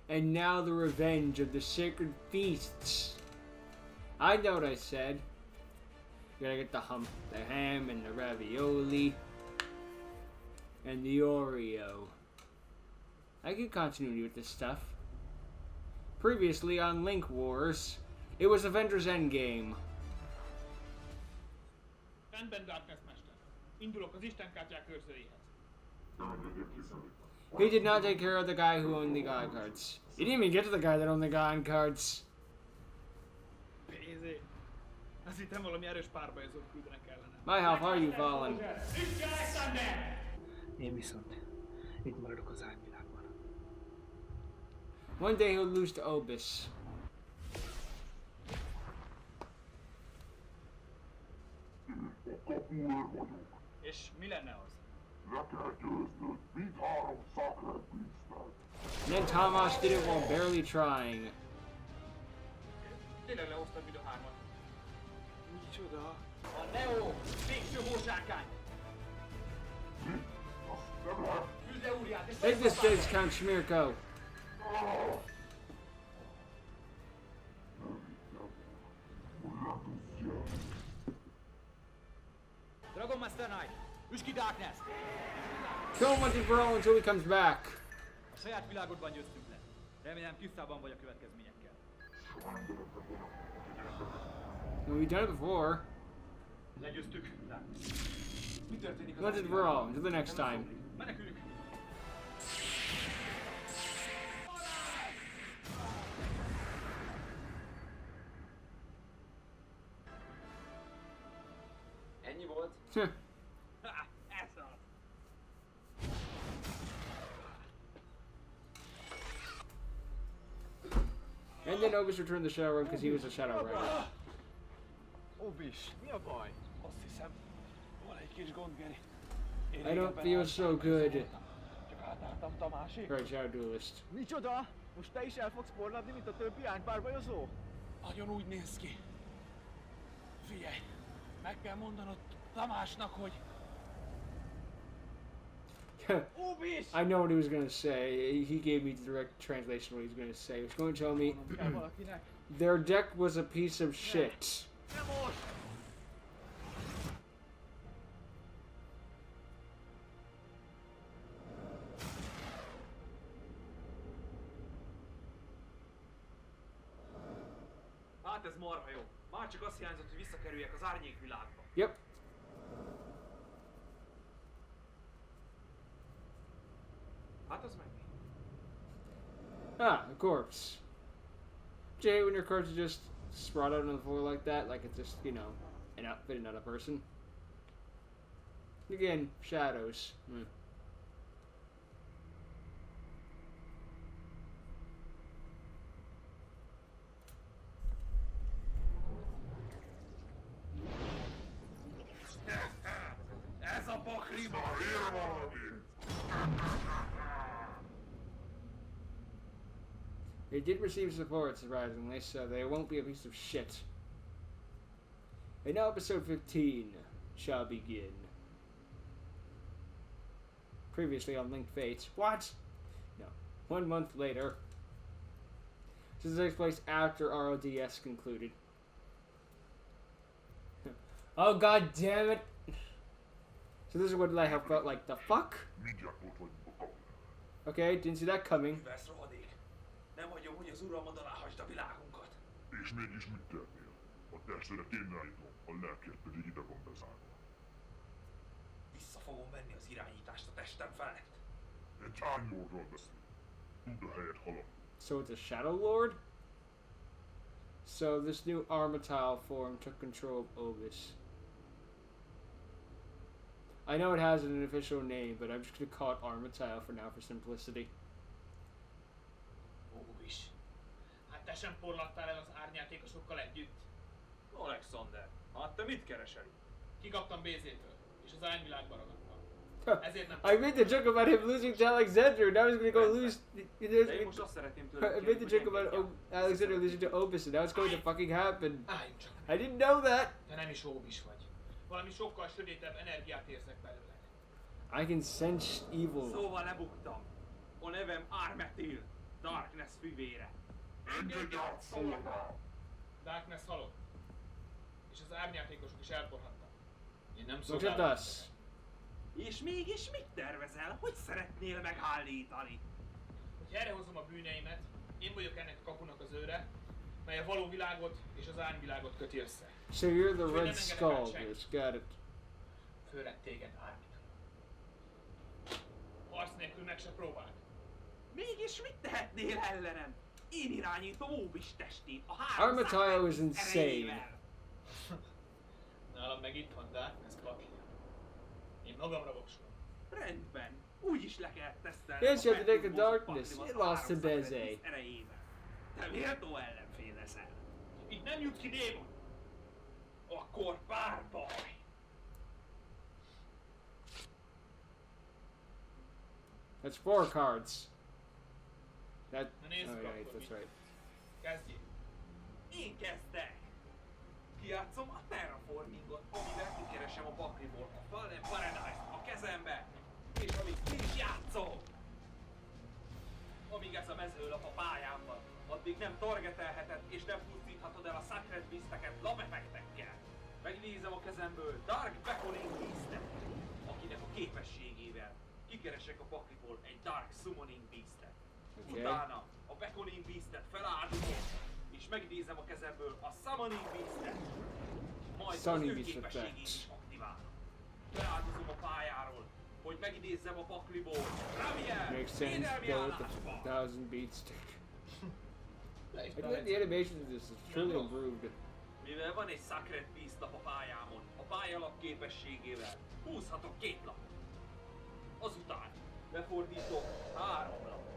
And now the revenge of the sacred feasts. I know what I said. You gotta get the ham and the ravioli. And the Oreo. I get continuity with this stuff. Previously on Link Wars, it was Avengers Endgame. Rendben, Darkness Mester. Indulok az Istenkártyák őrzőjéhez. He did not take care of the guy who owned the God cards. He didn't even get to the guy that owned the God cards. Pénzé. Azt hittem valami erős párbajozót küldenek ellene. My, how far you fallen? Én viszont itt maradok az árnyvilágban. One day he'll lose to Obis. És mi lenne az? And then Thomas did it while barely trying. Tényleg lehoztad mind a hármat. Micsoda? A Neo végső hósárkány! Küzde úrját és Take this stage, Count Schmirko. Dragon Master Knight! Üss ki Darkness! Kill him once and for all until he comes back. A saját világodban győztünk le. Remélem tisztában vagy a következményekkel. We've done it before. Legyőztük. Mi történik az Once and for all until the next time. Meneküljük! Ennyi volt? Ha, ez az! And then Obis returned the Shadow Road because he was a Shadow Rider. Obis, mi a baj? Azt hiszem, van egy kis gond, Geri. Én I régebben don't feel so good. Csak átálltam Tamásék. Right, Shadow Duelist. Micsoda? Most te is el fogsz porladni, mint a többi árnypárbajozó? Nagyon úgy néz ki. Figyelj, meg kell mondanod Tamásnak, hogy... Obis! I know what he was going to say. He gave me the direct translation of what he was going to say. He was going to tell me Kell valakinek. their deck was a piece of shit. Nem most! Hát ez marha jó. Már csak azt hiányzott, hogy visszakerüljek az árnyékvilágba. Yep. Hát az meg mi? Ah, a corpse. Do you hate when your corpse is just spread out on the floor like that? Like it's just, you know, an outfit and not a person? Again, shadows. Hmm. Ez a bakriba ér valami! They did receive support, surprisingly, so they won't be a piece of shit. And now episode 15 shall begin. Previously on Linked Fates. What? No. 1 month later. This takes place after RODS concluded. Oh god damn it! So this is what I have felt like. The fuck? Okay, didn't see that coming. Üvesz rohadék! Nem hagyom, hogy az uralmad alá hagyd a világunkat! És mégis mit tennél? A testedet én állítom, a lelked pedig ide van bezárva. Vissza fogom venni az irányítást a testem felett! Egy árnyóról beszél. Tud a helyet halad. So it's a Shadow Lord? So this new Armityle form took control of Obis. I know it has an official name, but I'm just gonna call it Armityle for now for simplicity. Obis! Hát te sem porlattál el az árnyátékosokkal együtt? Alexander, hát te mit keresel? Kikaptam Bézétől, és az árnyvilágba ragadtam. Ezért nem... I made the joke about him losing to Alexander, now he's gonna go lose. De én most azt szeretném tőled I made the joke about Alexander losing to Obis, and now it's going to fucking happen. Álljunk csak! I didn't know that. Te nem is Obis vagy. Valami sokkal sötétebb energiát érzek belőle. I can sense evil. Szóval lebuktam. A nevem Armetil. Darkness fivére. Engedj át, szolgál! Darkness halott. És az árnyátékosok is elporhattak. Én nem Look at szolgálom us. titeket. És mégis mit tervezel? Hogy szeretnél megállítani? Hogy helyrehozom a bűneimet, én vagyok ennek a kapunak az őre, mely a való világot és az árnyvilágot köti össze. So you're the Úgyhogy Red nem engedek át Skull, senkit. Bruce. Got it. Főleg téged, Ármit. Harc nélkül meg se próbáld. Mégis mit tehetnél ellenem? Én irányítom Óbis testét a Armityle is insane. erejével. Nálam meg itt van Darkness pakja. Én magamra voksolom. Rendben. Úgy is le kell tesztelni. Yes, you have to take the megdobott darkness. paklimat You lost to 300 Dezé. erejével. Te méltó ellenfél leszel. Itt nem jut ki démon! Akkor párbaj! That's 4 cards. That. Na nézzük Oh, akkor, right, that's mit right. kezdjél. Én kezdek! Kijátszom a terraformingot, amivel kikeresem a pakliból a Fallen Paradise a kezembe, és amíg ki is játszom! Amíg ez a mezőlap a pályán van, addig nem targetelheted és nem pusztíthatod el a Sacred Beasteket lapeffektekkel. Megnézem a kezemből Dark Beckoning Beastet, akinek a képességével kikeresek a pakliból egy Dark Summoning Beastet. Okay. Utána a Beckoning Beastet feláldozom, és megnézem a kezemből a Summoning Beastet, majd Summoning az ő Beast képességét effects. is aktiválom. Feláldozom a pályáról, hogy megidézzem a pakliból. Raviel! Makes sense. Védelmi Go with állásba! the 1000 beat stick. Le is I feel like the animation of this is truly improved. Mivel van egy Sacred Beast lap a pályámon, a pályalap képességével húzhatok 2 lapot. Azután befordítok 3 lapot.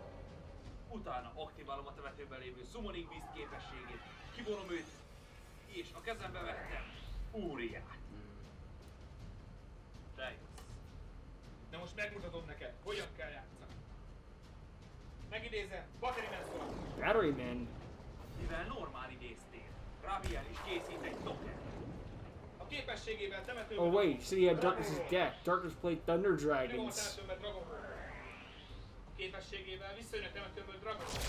Utána aktiválom a temetőben lévő Summoning Beast képességét, kivonom őt, és a kezembe vettem Fúriát. Te jössz. De most megmutatom neked, hogyan kell játszani. Megidézem, Battery Man szól. Battery Man. Mivel normál idéztél, Raviel is készít egy token. A képességével temetőben... Oh wait, so you had Darkness's deck. Darkness played Thunder Kidobom a Dragons. temetőben Dragon Ball. A képességével visszajön a temetőből Dragon Ball.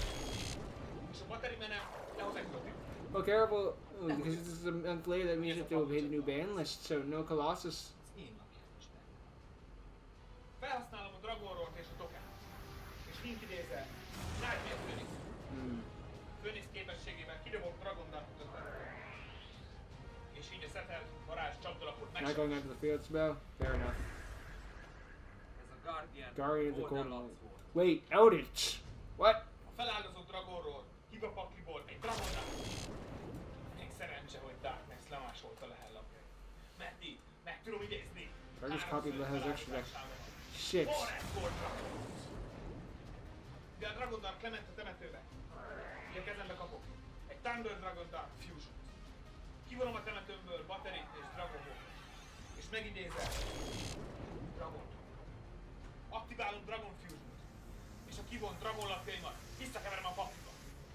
És a Battery Man-em lehoz egy token. Oh, careful, because this is a month later, that means that they will pay the new ban list, so no Colossus. Az én napján is benne. Felhasználom a Dragon Roar-t és a token. És mint idézel, Nightmare Phoenix. Phoenix képességével kidobom Dragon Dart-ot a temetőben. És így a Settle varázs csapdalapot Not going onto the field spell? Fair enough. Ez a Guardian, Guardian of the Golden Golden Lance volt. Wait, outage! What? A feláldozott Dragon Roar hív a pakliból egy Dragon Dart. Még szerencse, hogy Darkness lemásolta le hellapjait. Mert így meg tudom idézni. Darkness copied the has extra deck. Háromszor Shit. Forest Dragon. De a Dragon Dart lement a temetőbe. Így a kezembe kapok egy Thunder Dragon Dart Fusion. Kivonom a temetőmből Battery-t és Dragon Ball. És megidézem Dragon. Aktiválom Dragon Fusion-t. És a kivont Dragon lapjaimat visszakeverem a pakliba.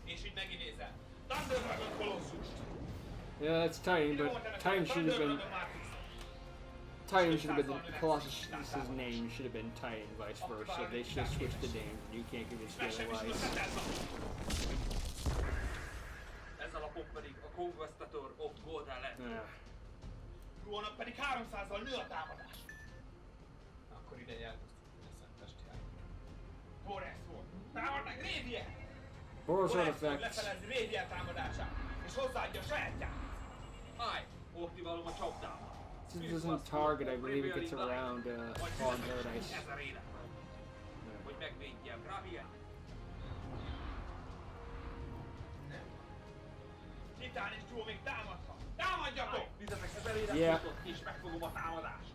És így megidézem Thunder Dragon Colossus. Yeah, that's Titan, Kidobom a but temetőbe Titan should have Thunder been. Dragon Matrix. Titan should have been the Colossus. This is name should have been Titan, vice versa. They should have switched the name. You can't convince me Meg sem is otherwise. tudok elszakni. Ez a lapon pedig a Conquestator of Golden lett. Ruónak pedig 300-al nő a támadás. Akkor ideje elpusztítani a szentesti állapot. Forest volt. Támad meg Raviel! Boros Forest volt effects. lefelezi Raviel támadását, és hozzáadja a sajátját. Állj! Aktiválom a csapdámat. Since it doesn't target, I believe it gets around Fallen Paradise. Ezer élet. Hogy megvédjem Raviel. Titán és Duo még támadhat. Támadjatok! Vizetek az eléret Yeah. futott, és megfogom a támadást.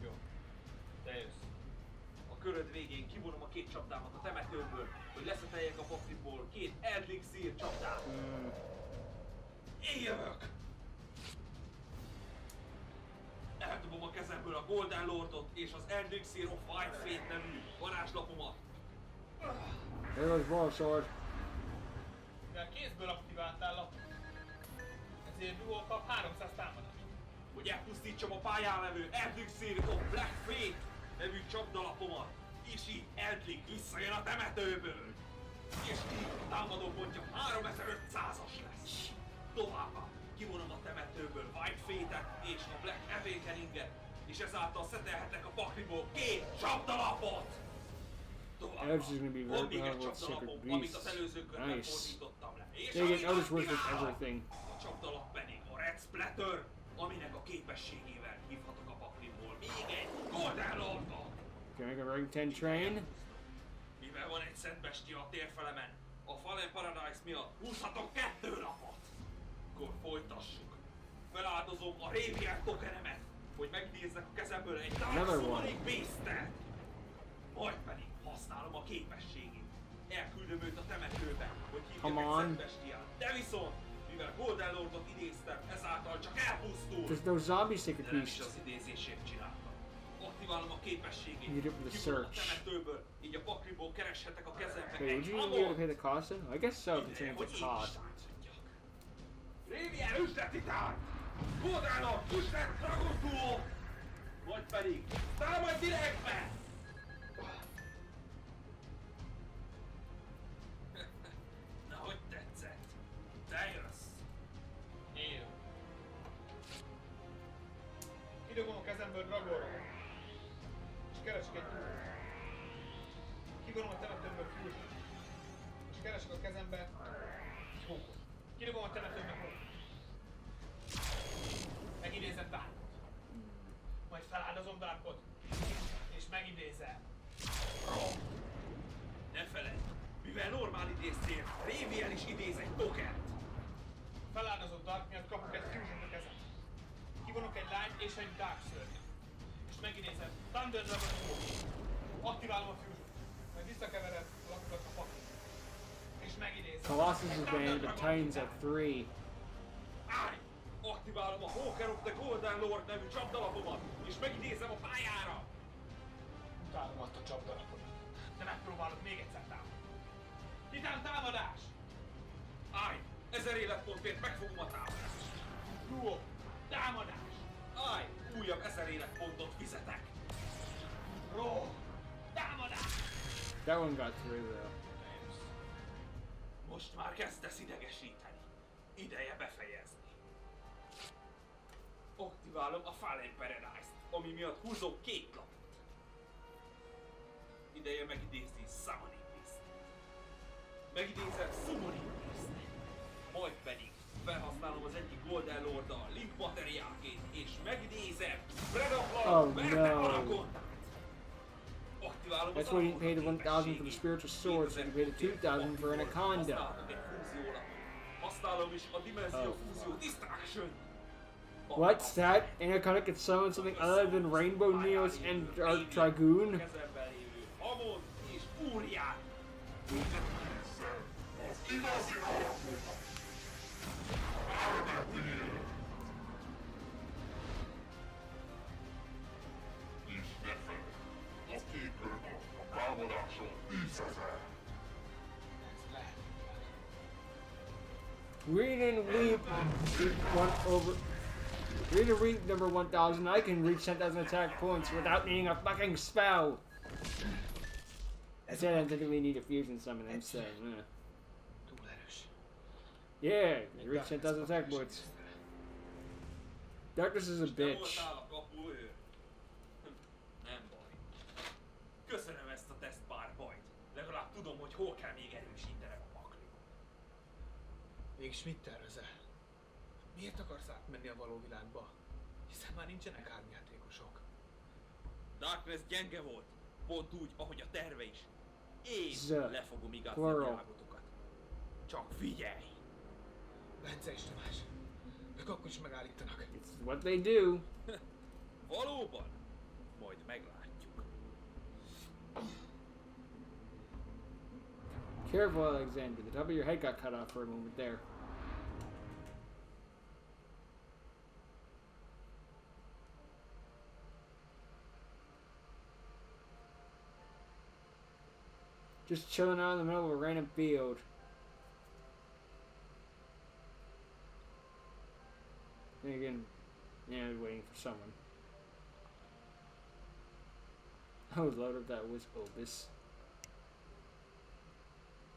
Jó. Te jössz. A köröd végén kivonom a 2 csapdámat a temetőből, hogy leszeteljek a pakliból 2 Elixir csapdát. Én jövök! Eldobom a kezemből a Golden Lordot és az Elixir of White Fate nevű varázslapomat. There goes Borosword. Mivel kézből aktiváltál lapot, ezért Duo kap 300 támadást. Hogy elpusztítsam a pályán levő Elixir of Black Fate nevű csapdalapomat. És így Eldling visszajön a temetőből. És így a támadópontja 3500-as lesz. Továbbá kivonom a temetőből White Fate-et és a Black Awakening-et, és ezáltal szetelhetek a pakliból 2 csapdalapot! Továbbá Elves is gonna be van very még egy powerful with csapdalapom, Sacred amit az Beasts. előző körben Nice. fordítottam le. És They get amit Eldritch Words with aktiválok, everything. a csapdalap pedig a Red Splatter, aminek a képességével hívhatok a pakliból még egy Golden Lordot! Can I make a rank 10 train? Mivel van egy szentbestia a térfelemen, a Fallen Paradise miatt húzhatok 2 napot! Akkor folytassuk. Feláldozom a Ravier tokenemet, hogy megnézzek a kezemből egy Dark Another one. Summoning Beast-et! Majd pedig használom a képességét. Elküldöm őt a temetőbe, hogy hívjak Come egy on. szentbestiát. De viszont, mivel Golden Lordot idéztem, ezáltal csak elpusztul. There's no zombie Sacred De nem is Beast. az idézésért csináltam. Aktiválom a képességét. You did it with the Kivonom a search. temetőből, így a pakliból kereshetek a kezembe Hey, would egy you even be able to hamot. pay the cost then? I guess so, Ideje, considering hogy it's én a is cost. táncoljak. Ravier üzleti tánc! Golden Lord, üzlet Dragon Duo! Vagy pedig támadj direktbe! Na, hogy tetszett? Te jössz! Én. Kidobom a kezemből Dragorra. És keresek egy túl. Kivonom a temetőmből Fusion. És keresek a kezembe Hókot. Kidobom a temetőmből Hókot. Megidézem Darkot. Majd feláldozom Darkot. És megidézem. Ne feledd! Mivel normál idéztél, Ravier is idéz egy tokent! Feláldozott Dark miatt kapok egy Fusion a kezembe. Kivonok egy Light és egy Dark Surge. És megidézem Thunder Dragon Duo. Aktiválom a Fusion. Majd visszakevered a lapokat a pakli. És megidézem. Colossus is egy banned, Thunder but Dragon Titans at 3. Állj! Aktiválom a Hawker of the Golden Lord nevű csapdalapomat, és megidézem a pályára! Utálom azt a csapdalapot. De megpróbálok még egyszer támadni. Titán támadás! Állj! 1000 életpontért megfogom a támadást! Duo! Támadás! Állj! Újabb 1000 életpontot fizetek! Ro! Támadás! That one got through though. Most már kezdesz idegesíteni. Ideje befejezni. Aktiválom a Fallen Paradise-t, ami miatt húzom 2 lapot. Ideje megidézni Summoning Beast-et. Megidézem Summoning Beast-et. Majd pedig felhasználom az egyik Golden Lord-dal Link materiálként, és megidézem Predaclar Oh, Verte no. Aragondát. Aktiválom That's az why you paid the Aragond 1,000 for the spiritual sword, so you paid the 2,000 for Anaconda. Használok egy fúziólapot. Használom is a Dimenzió Oh, Fúzió Distraction. What's that? Anaconda could summon something other than Rainbow Neos and Dark Dragoon? Kezemben lévő Hamon és Fúriát. Az igazi alapot! És ne feled, a két körben a támadáson 10 000! Ez lehetetlen. Read and Weep Read and Weep number 1,000. I can reach 10,000 attack points without needing a fucking spell. I said I didn't really need a fusion summon. I'm saying, Túl erős. yeah, you reach 10,000 attack points. Darkness is a Te bitch. voltál a kapuőr. Nem baj. Köszönöm ezt a tesztpárbajt. Legalább tudom, hogy hol kell még erősítenem a pakliba. Mégis mit tervezel? Miért akarsz átmenni a való világba? Hiszen már nincsenek árnyjátékosok. Darkness gyenge volt. Pont úgy, ahogy a terve is. Én The le fogom igázni a plural. világotokat. Csak figyelj! Bence és Tamás, ők akkor is megállítanak. It's what they do. Valóban? Majd meglátjuk. Careful, Alexander. The top of your head got cut off for a moment there. Just chilling out in the middle of a random field. And again, yeah, waiting for someone. I would love if that was Obis.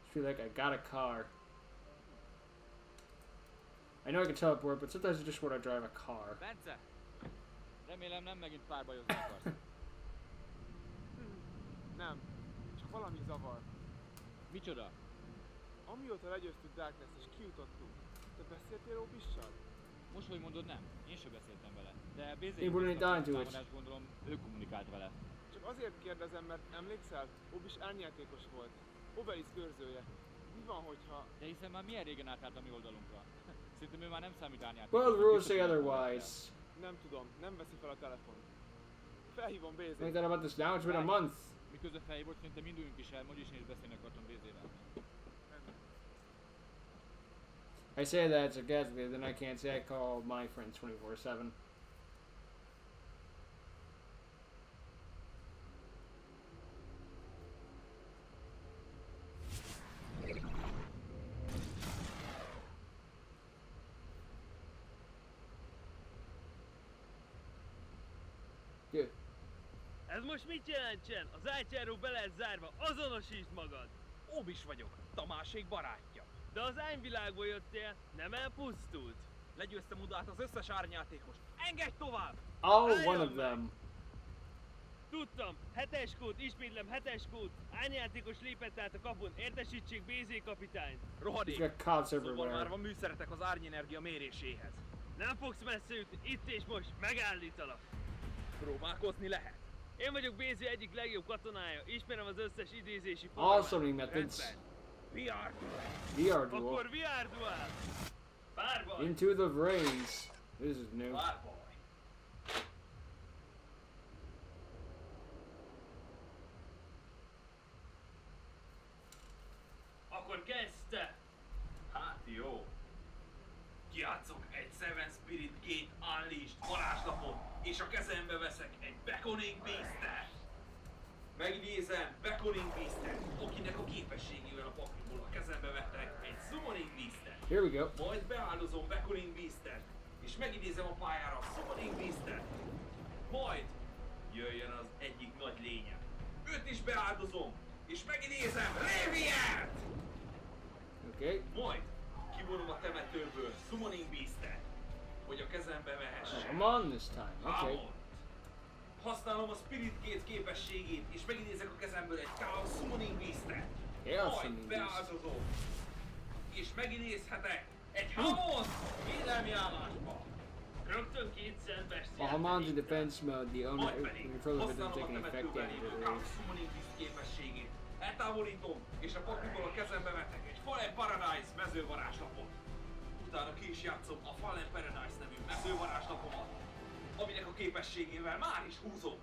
I feel like I got a car. I know I can teleport, but sometimes I just want to drive a car. Bence! Remélem nem megint párbajozni akarsz. Nem, csak valami zavar. Micsoda? Amióta legyőztük Darkness és kijutottunk, te beszéltél Obissal? Most, hogy mondod, nem. Én sem beszéltem vele. De He wouldn't die to it. támadást gondolom, ő kommunikált vele. Csak azért kérdezem, mert emlékszel, Obiss árnyátékos volt. Obelisk őrzője. Mi van, hogyha... De hiszen már milyen régen átállt a mi oldalunkra. Szerintem ő már nem számít árnyátékos. Well, the rules say otherwise. Nem tudom, nem veszi fel a telefont. Felhívom Think Bézét. that about this now. It's been a month. Miközben feljé volt, szerintem induljunk is el, mondj is, én is beszélni akartam Bézével. I say that sarcastically, then I can't say I call my friends 24/7. Good. Ez most mit jelentsen? Az ágyjáró be lehet zárva, azonosítsd magad! Obis vagyok, Tamásék barátja. De az ányvilágból jöttél, nem elpusztult? Legyőztem Udát az összes árnyátékos. Engedj tovább! Oh, one of them. Tudtam! 7-es kód, ismétlem 7-es kód! Ányjátékos lépett át a kapun, értesítsék BZ kapitányt! He's Rohadék! got cops Szóval everywhere. már van műszeretek az árnyenergia méréséhez. Nem fogsz messze jutni, itt és most megállítalak! Próbálkozni lehet. Én vagyok BZ egyik legjobb katonája, ismerem az összes idézési Awesome methods. Rendben. VR. VR duel. Akkor VR duel! Párbaj! Into the brains. This is new. Párbaj. Akkor kezdte! Hát jó. Kijátszok egy Seven Spirit Gate Unleashed varázslapot, és a kezembe veszek egy Beckoning Beast-et. Megnézem Beckoning Beast-et, akinek a képességével a pakliból a kezembe vettek egy Summoning Beast-et. Here we go. Majd beáldozom Beckoning Beast-et, és megidézem a pályára a Summoning Beast-et. Majd jöjjön az egyik nagy lényeg. Őt is beáldozom, és megidézem Raviant! Okay. Majd kivonom a temetőből Summoning Beast-et, hogy a kezembe vehessem. I'm on this time. Okay. Amont. Használom a Spirit Gate képességét, és megidézek a kezemből egy Chaos Summoning Beast-et. Chaos Majd Summoning Beast. beáldozom, és megidézhetek egy Hamon védelmi állásba. Rögtön 2 cent bestiát. While Hamon's in defense mode, the owner Majd pedig control of it doesn't használom take a any effect temetőben damage lévő or Chaos rage. Summoning Beast képességét. Eltávolítom, és a pakliból a kezembe vetek egy Fallen Paradise mezővarázslapot. Utána ki is játszom a Fallen Paradise nevű mezővarázslapomat, aminek a képességével már is húzok.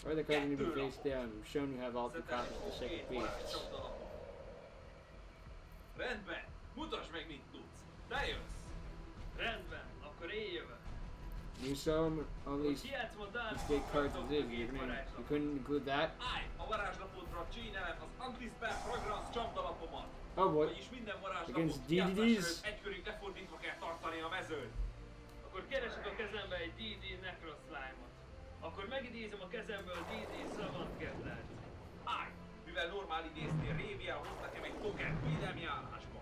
Or the card need to be face down. Shown you have all the copies of the second Két beast. varázscsapdalapot. Rendben, mutasd meg, mit tudsz. Te jössz. Rendben, akkor én jövök. You saw him all these Kijátszom a Dark big cards as is. You couldn't include that? Állj, a varázslapodra csínelem az Antispell Fragrance csapdalapomat. Oh boy. Vagyis minden varázslapot Against kijátszás DDDs? előtt egy körig lefordítva kell tartani a mezőn. Akkor keresek a kezembe egy DD Necroslime-ot. Akkor megidézem a kezemből DD Savant Kettlert. Állj, mivel normál idéztél, Révia hoz nekem egy token védelmi állásba.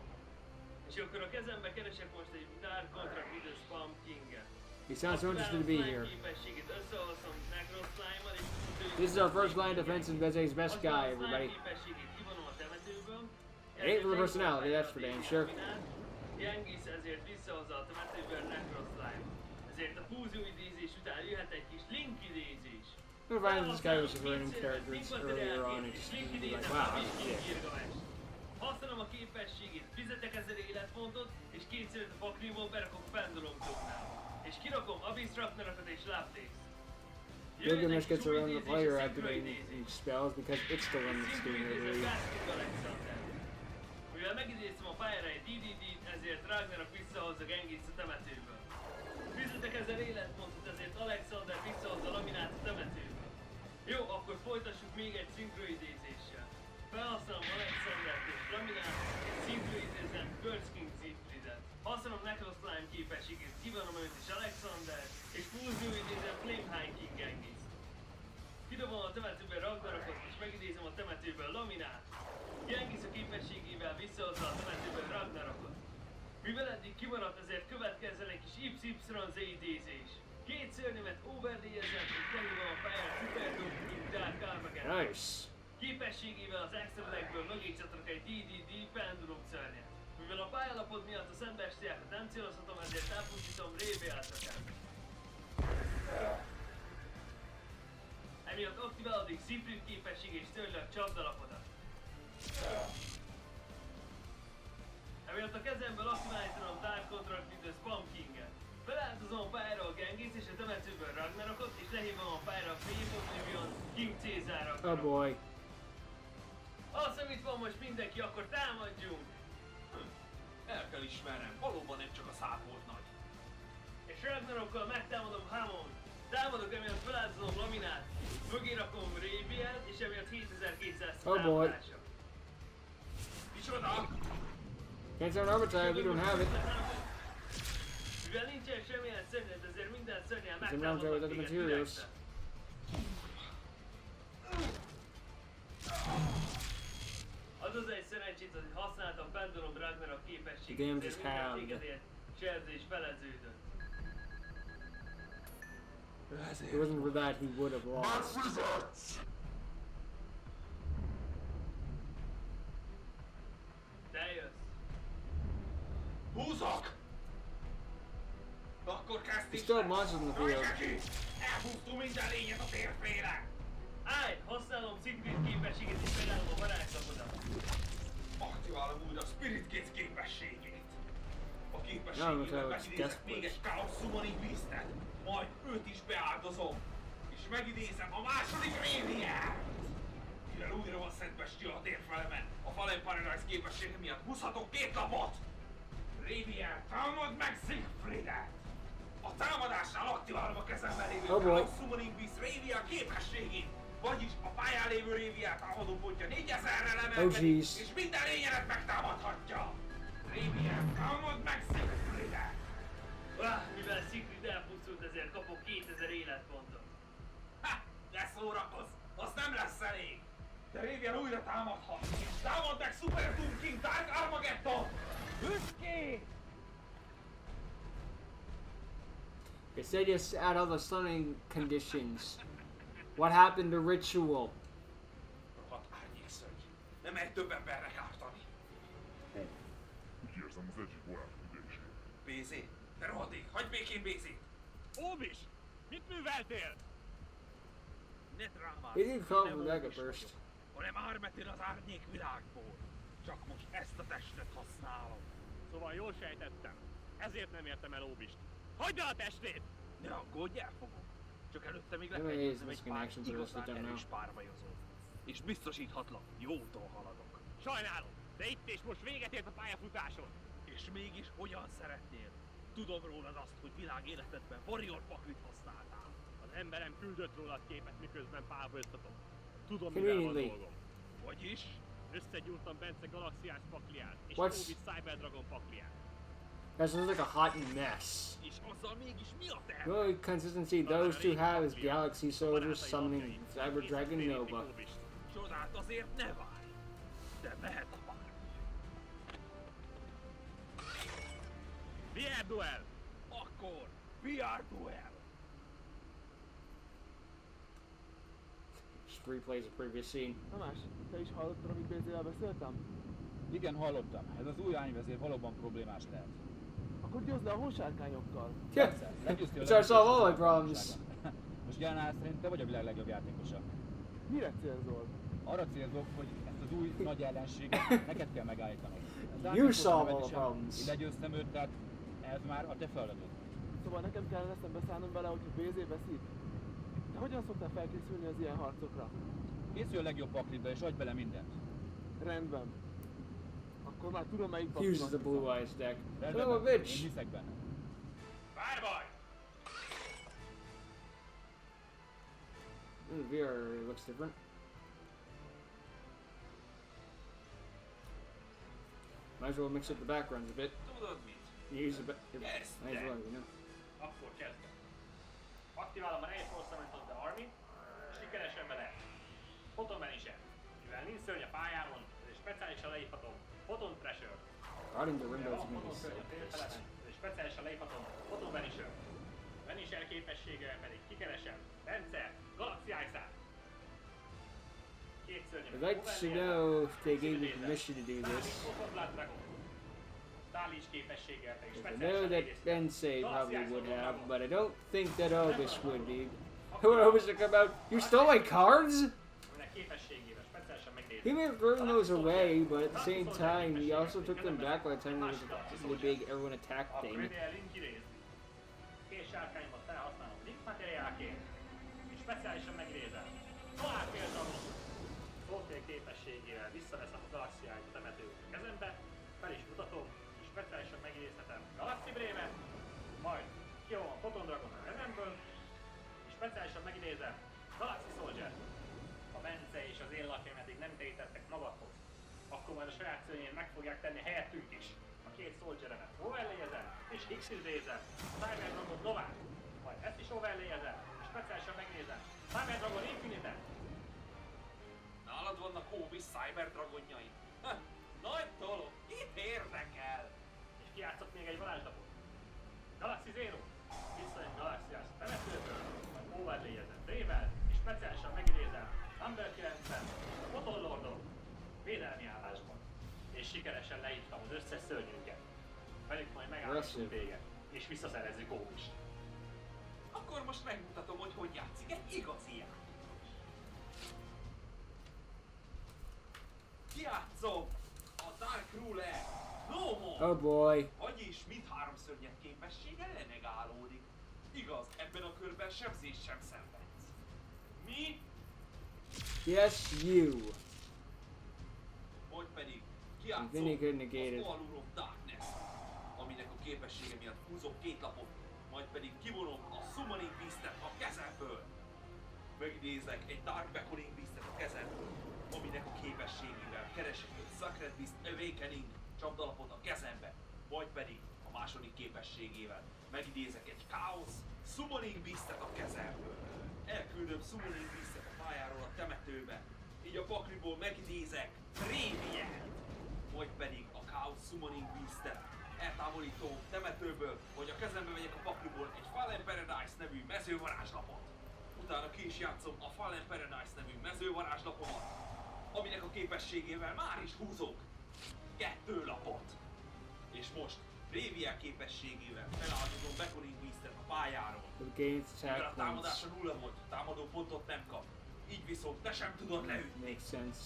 És akkor a kezembe keresek most egy Dark Contract Leader Spam King-et. He sounds so interested to be here. Képességét összehozom Necroslime-mal és This is our first line defense and Beze's best guy, everybody. képességét kivonom a temetőből. It ain't for the personality, that's for damn sure. Yangis ezért visszahozza a temetőből Necroslime. Ezért a fúzió idézés után jöhet egy kis Link idézés. I find this guy was a random characters earlier on and just be like, wow, that's sick. Használom a képességét, fizetek 1000 életpontot, és 2 a paklimból berakok Pendulum Tooknál. És kirakom Abyss Ragnarokot és Laptex. Gilgamesh gets to run the player activating spells because it's the one that's doing it really. Mivel megidéztem a pályára egy DDD-t, ezért Ragnarok visszahozza Gengis a temetőből. Fizetek 1000 életpontot, ezért Alexander visszahozza Laminát a temetőből. Jó, akkor folytassuk még egy szinkroidézéssel. Felhasználom Alexandert és Laminát, és szinkroidézem Curse King Siegfriedet. Használom Necroslime képességét, kivonom őt és Alexander, és fúzióidézem Flame High King Gengis. Kidobom a temetőben Ragnarokot és megidézem a temetőből Laminát. Genghis a képességével visszahozza a temetőből Ragnarokot. Mivel eddig kimaradt, ezért következzen egy kis YYZ idézés. Két szörnyemet overlay-ezem, és lehívom a pályán Superdome Dark Armageddon. Nice. Képességével az extra legből mögé csatorok egy DDD pendulum szörnyet. Mivel a pályalapod miatt a szembestiákat nem célozhatom, ezért elpusztítom Révéáltakát. Emiatt aktiválódik Siegfried képesség és törli a csapdalapodat. Emiatt a kezemből aktiválni tudom Dark Contract, mint a Spam King-et. Feláldozom a pályára a Genghis és a temetőből Ragnarokot, és lehívom a pályára a Flame of Oblivion King Caesar Oh Ragnarokot. boy. Azt hiszem, itt van most mindenki, akkor támadjunk! El kell ismernem, valóban nem csak a szád volt nagy. És Ragnarokkal megtámadom Hamon. Támadok, emiatt feláldozom Laminát. Mögé rakom Rébiát, és emiatt 7200 Oh boy. támadása. Micsoda? Can't sound overtime, we don't have it. Mivel nincsen semmilyen szörnyed, ezért minden szörnyel It's a round with other megtámadok materials. Adozz egy szerencsét, hogy használtam Pendulum Ragnarok képességet, The game ezért just minden held. tégedért sebzés feleződött. If it wasn't for that, he would have lost. Te jössz. Húzok! Akkor There's kezdjük! still monsters in the field. Elhúztunk minden lényet a térfére! Állj! Használom Siegfried képességet és felállom a varázslapodat. Aktiválom újra a Spirit Gates képességét. A Nem, képességével mert ez megidézek desperate. még egy Chaos Summoning Beastet, majd őt is beáldozom, és megidézem a második Radiant! Mivel újra van Szent Bestia a térfelemen, a Fallen Paradise képessége miatt húzhatok két lapot! Radiant, támad meg Siegfriedet! A támadásnál aktiválom a kezemben lévő Oh boy. Chaos Summoning Beast Radiant képességét, vagyis a pályán lévő Radiant támadó pontja 4000-rel emelkedik, jeez. és minden lényedet megtámadhatja! Radiant, támad meg Siegfriedet! Mivel Siegfried elpusztult, ezért kapok 2000 életpontot. Ha! Ne szórakozz! Az nem lesz elég! De Radiant újra támadhat! És támad meg Super Doom King Dark Armageddon! Büszké! They said just add all the stunning conditions. What happened to Ritual? Rohadt árnyékszörny! Nem egy több embernek ártani! Úgy érzem az egyik barát üdését. Bézé! Te rohadék! Hagyd békén Bézét! Óbis! Mit műveltél? Ne drámázz! He didn't call Nem him Mega Óbis Burst. vagyok, hanem Ármetin az árnyék világból. Csak most ezt a testet használom. Szóval jól sejtettem. Ezért nem értem el Óbist. Hagyd el a testét! Ne aggódj, elfogom. Csak előtte még Anyways, lefejezem this egy pár connection to this igazán we don't erős know. párbajozót. És biztosíthatlak, jó úton haladok. Sajnálom, de itt és most véget ért a pályafutáson. És mégis hogyan szeretnél? Tudom rólad azt, hogy világ életedben Warrior paklit használtál. Az emberem küldött rólad képet, miközben pályáztatok. Tudom, mivel van Conveniently. dolgom. Vagyis? Összegyúrtam Bence Galaxiás pakliát és What's- Óbis Cyber Dragon pakliát. That sounds like a hot mess. És azzal mégis mi a terve? The only consistency those two have is Galaxy Soldiers summoning Cyber Dragon Nova. Csodát azért ne várj! De mehet a bármi. VR Duel! Akkor VR Duel! Just replays a previous scene. Tamás, te is hallottad, amit Bézével beszéltem? Igen, hallottam. Ez az új ányvezér valóban problémás lehet. Akkor győzd le a hósárkányokkal. Yeah, Legyőztél it's our solve all my problems. Most Gálnál szerint te vagy a világ legjobb játékosa. Mire célzol? Arra célzok, hogy ezt az új nagy ellenséget neked kell megállítanod. Ez You játékos solve all the nevetesen, problems. Én legyőztem őt, tehát ez már a te feladatod. Szóval nekem kellene szembeszállnom vele, hogy Bézé veszít. Te hogyan szoktál felkészülni az ilyen harcokra? Készülj a legjobb paklitba és adj bele mindent. Rendben. Akkor már tudom, melyik He uses paklimat the hiszem. Blue Eyes deck. Rendben Son of a van, Én bitch! hiszek benne. Párbaj! VR looks different. Might as well mix up the backgrounds a bit. Tudod mit? Use the Yes, might as well, you know. Akkor kezdem. Aktiválom a Reinforcement of the Army, és ki Kikeresem vele. Photon Vanisher. Mivel nincs szörny a pályámon, ezért speciálisan leírhatom Photon Pressure. Guarding the windows Van made me Photon so szörny a félfeleten, pissed. ezért speciálisan leírhatom Photon Vanisher. Vanisher képességgel pedig kikeresem rendszer, galaxiájszát. Két szörnyem. I'd like to know if they gave me permission to do this. Starlish képességgel pedig I speciálisan know that leírhatom. Bensei probably would have, but I don't think that Obis would be. When Obis to come out, you stole my cards? Aminek képességével speciálisan megnézem. He may have thrown those away, but at the same time, he also took them back by the time there was the big everyone attack Akkor thing. ideje Link idézni. Két sárkányomat felhasználom Link materiálként, és speciálisan megnézem. Tovább például Szótél képességével visszaveszem a galaxiáit a temető kezembe, fel is mutatom, és speciálisan megnézhetem Galaxy Brave-et, majd kivom a Photon Dragon a kezemből, és speciálisan megnézem Galaxy Soldier. Ha Bence és az én lakjaim eddig nem tétettek magadhoz, akkor majd a saját szörnyén meg fogják tenni helyettünk is. A két Soldieremet overlayezem, és X-idézem, Cyber Dragon Novát, majd ezt is overlayezem, és speciálisan megnézem Cyber Dragon Infinite-et. Nálad vannak Obis Cyber Dragonjai. Nagy dolog, itt érdekel. És kijátszott még egy varázslapot. Galaxy Zero. Visszajön Galaxiás temetőből, majd overlayezem Brave-vel, és speciálisan megidézem Number 9-ben, Photon Lordot, védelmi állásban. És sikeresen leírtam az összes szörnyünket. Velük majd megállítunk véget, és visszaszerezzük Obist. Akkor most megmutatom, hogy játszik egy igazi játék. Kijátszom a Dark Ruler No More. Oh boy. Vagyis mind háromszörnyek képessége renegálódik. Igaz, ebben a körben sebzés sem szenvedsz. Mi? Yes, you. Vagy pedig kijátszom Vinegar negated. az Allure of Darkness, aminek a képessége miatt húzok két lapot, majd pedig kivonom a Summoning Beast-et a kezemből. Megidézek egy Dark Beckoning Beast-et a kezemből, aminek a képességével keresek egy Sacred Beast Awakening csapdalapot a kezembe, vagy pedig a második képességével megidézek egy Chaos Summoning Beast-et a kezemből. Elküldöm Summoning Beast-et a pályáról a temetőbe, így a pakliból megidézek Radiant, vagy pedig a Chaos Summoning Beast-et eltávolítom temetőből, hogy a kezembe vegyek a pakliból egy Fallen Paradise nevű mezővarázslapot. Utána ki is játszom a Fallen Paradise nevű mezővarázslapomat, aminek a képességével már is húzok 2 lapot. És most Radiant képességével feláldozom Beckoning Beast-et a pályáról. It gains Mivel a attack támadása points. 0 volt, támadó pontot nem kap. Így viszont te sem tudod leütni. Makes sense.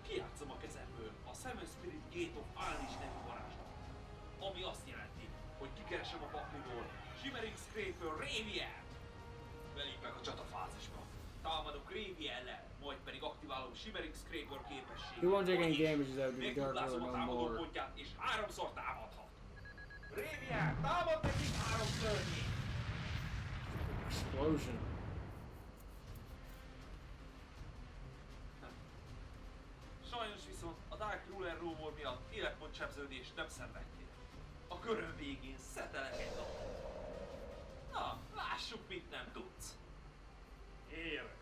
Kijátszom a kezemből a Seven Spirit Gate of Unleash nevű varázslatot, ami azt jelenti, hogy kikeresem a pakliból Shimmering Scraper Radiant. Belépek a csatafázisba. Támadok Ravi ellen, majd pedig aktiválom Shimmering Scraper képességet. He won't take any Vagyis damages out of the Dark megduplázom Ruler a no támadó more. pontját és 3-szor támadhat. Radiant, támad nekik 3 szörnyét! Explosion. Sajnos viszont a Dark Ruler Rumor miatt életpontsebződést nem szenvedtél. A körön végén szetelek egy lapot. Na, lássuk, mit nem tudsz. Jövök.